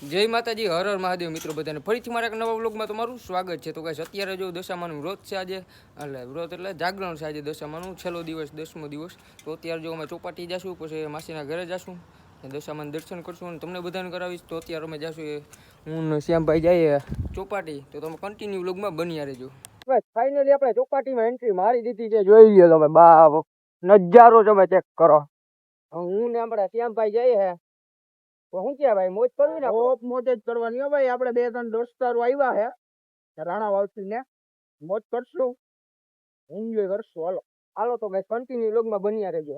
જય માતાજી, હર હર મહાદેવ મિત્રો બધાને ફરીથી મારા એક નવા વ્લોગમાં તમારું સ્વાગત છે. તો ગાઈસ અત્યારે જો દશામાનું વ્રત છે આજે, વ્રત એટલે જાગરણ છે આજે દશામાનું, છેલ્લો દિવસ 10મો દિવસ. તો અત્યારે જો અમે ચોપાટી જશું, પછી માસીના ઘરે જશું, દશામાનું દર્શન કરશું અને તમને બધાને કરાવીશ. તો અત્યારે અમે જશું, હું શ્યામભાઈ જઈએ ચોપાટી, તો તમે કન્ટિન્યુ વ્લોગમાં બન્યા રહેજો. ફાઇનલી આપણે ચોપાટીમાં એન્ટ્રી મારી દીધી છે, જોઈ લ્યો તમે. બા નજારો તમે ચેક કરો. હું ને આપણે શ્યામભાઈ જઈએ શું કે ભાઈ, મોજ કરવી ને? મોજ જ કરવાની હો ભાઈ. આપણે 2-3 દોસ્તારો આવ્યા છે રાણા વાવથી ને, મોજ કરશું, એન્જોય કરશું. હાલો હાલો તો ગાઈસ કન્ટિન્યુ વ્લોગમાં બન્યા રહેજો.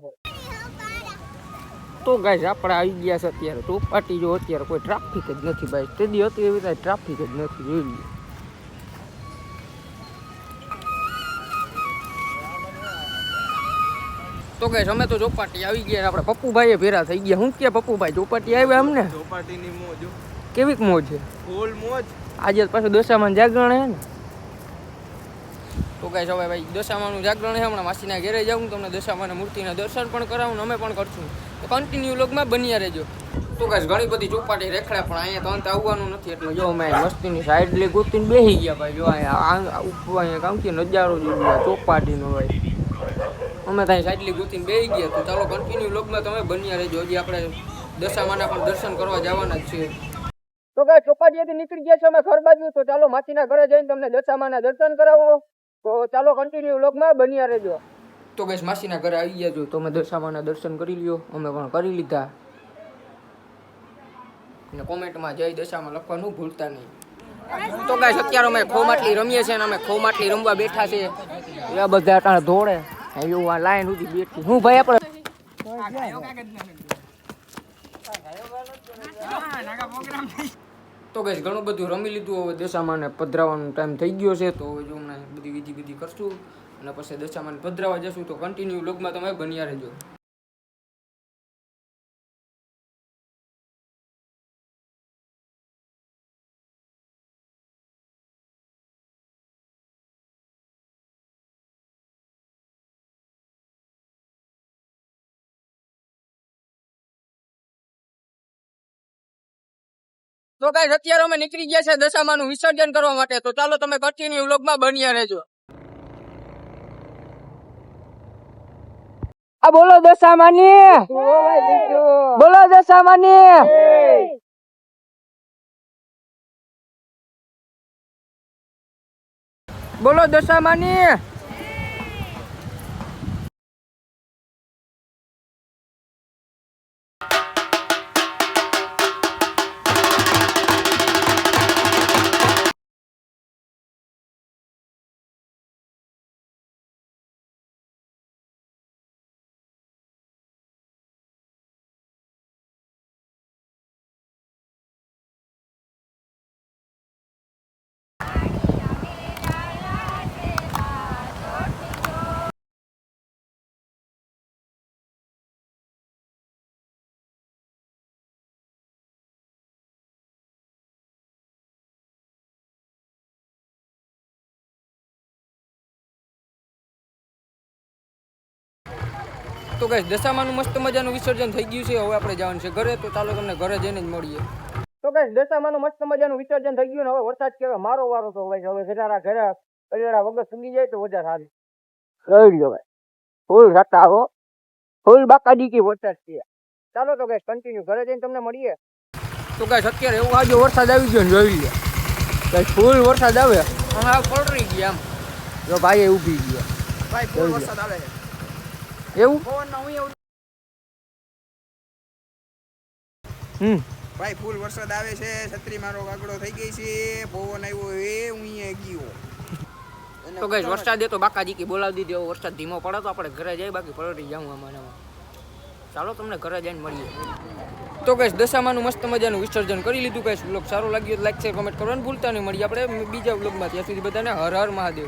તો ગાઈસ આપણે આવી ગયા છે અત્યારે ચોપાટી. જો અત્યારે કોઈ ટ્રાફિક જ નથી ભાઈ, તેદી હતી એવી રીતે ટ્રાફિક જ નથી, જોઈ લઈએ. તો ગાઈસ અમે તો ચોપાટી આવી ગયા, આપણે પપ્પુભાઈ ભેરા થઈ ગયા. શું કે પપ્પુભાઈ, ચોપાટી આવ્યા અમને? ચોપાટીની મોજ, કેવીક મોજ છે? ફૂલ મોજ. આજે પાછું દશામાનું જાગરણ છે ને. તો ગાઈસ હવે ભાઈ દશામાનું જાગરણ છે, હમણાં માસીના ઘરે જાઉં, તમને દશામાના મૂર્તિના દર્શન પણ કરાવું, અમે પણ કરશું. તો કન્ટિન્યુ વ્લોગમાં બન્યા રહેજો. તો ગાઈસ ઘણી બધી ચોપાટી રેખડા, પણ અહીંયા તો આવવાનું નથી, એટલે જો અમે મસ્તીની સાઈડ લે ગોતીને બેસી ગયા ભાઈ. જો અહીંયા ઉપર અહીંયા કામ કે નજારો જોઈ ચોપાટીનો ભાઈ, અમે ત્યાં સાઈડલી ગોતીને બેસી ગયા. તો ચાલો કન્ટિન્યુ વ્લોગમાં તમે બન્યા રહેજો. હજી આપણે દશામાના પણ દર્શન કરવા જવાના જ છીએ. તો ગાઈસ ચોપાટીએથી નીકળી ગયા છે અમે ઘર બાજુ, તો ચાલો માસીના ઘરે જઈને તમને દશામાના દર્શન કરાવો. તો ચાલો કન્ટિન્યુ વ્લોગમાં બન્યા રહેજો. તો ગાઈસ માસીના ઘરે આવી ગયા છો, તો અમે દશામાના દર્શન કરી લ્યો, અમે પણ કરી લીધા. અને કોમેન્ટમાં જય દશામાં લખવાનું ભૂલતા નહીં. તો ગાઈસ અત્યારે અમે ખો માટલી રમીએ છીએ, અને અમે ખો માટલી રમવા બેઠા છે. એ બધા અટાણે દોડે એવું આ લાઈન સુધી બેઠી. હું ભાઈ આપણે તો ગાઈસ ઘણું બધું રમી લીધું. હવે દશામાને પધરાવાનો ટાઈમ થઈ ગયો છે, તો હવે જો હમણાં બધી વિધિ કરશું અને પછી દશામાને પધરાવા જશું. તો કન્ટિન્યુ વ્લોગમાં તમે બન્યા રહેજો. તો ગાઈસ અત્યારે અમે નીકળી ગયા છે દશામાનું વિસર્જન કરવા માટે. તો ચાલો તમે કન્ટિન્યુ વ્લોગમાં બન્યા રહેજો. આ બોલો દશામાની, બોલો દશામાની. બોલો દશામાની. તો ગાઈસ દશામાનું મસ્ત મજાનું વિસર્જન થઈ ગયું છે. હવે આપણે જવાનું છે ઘરે, તો ચાલો તમને ઘરે જઈને જ મળીએ. તો ગાઈસ દશામાનું મસ્ત મજાનું વિસર્જન થઈ ગયું ને હવે વરસાદ કેવા મારો વારો તો ભાઈ. હવે ઘેરા અરેડા વગર સુગી જાય તો વધારે સારું. રહી લો ભાઈ, ફૂલ રાતા હો, ફૂલ બાકાજી કી વરસાદ છે. ચાલો તો ગાઈસ કન્ટિન્યુ ઘરે જઈને તમને મળીએ. તો ગાઈસ અત્યારે એવું આજે વરસાદ આવી ગયો ને જોઈ લે ગાઈસ, ફૂલ વરસાદ આવે. હા પલરી ગયા આમ, જો ભાઈ ઊભી ગયા ભાઈ, ફૂલ વરસાદ આવે છે એવું ભાઈ. ફૂલ વરસાદ આવે છે, છત્રી મારો કાગડો થઈ ગઈ છે, પવન આવ્યો એ હું ગયો. તો ગાઈસ વરસાદ તો બાકાજી કી બોલાવી દીધી. વરસાદ ધીમો પડે તો આપણે ઘરે જઈએ, બાકી પલટી જાઉં આમાં. ચાલો તમને ઘરે જઈને મળીએ. તો ગાઈસ દશામાનું મસ્ત મજાનું વિસર્જન કરી લીધું. ગાઈસ વ્લોગ સારો લાગ્યો તો લાઈક શેર કમેન્ટ કરવાનું ભૂલતા નહીં. મળીએ આપણે બીજા વ્લોગમાં. ત્યાં સુધી બધાને હર હર મહાદેવ.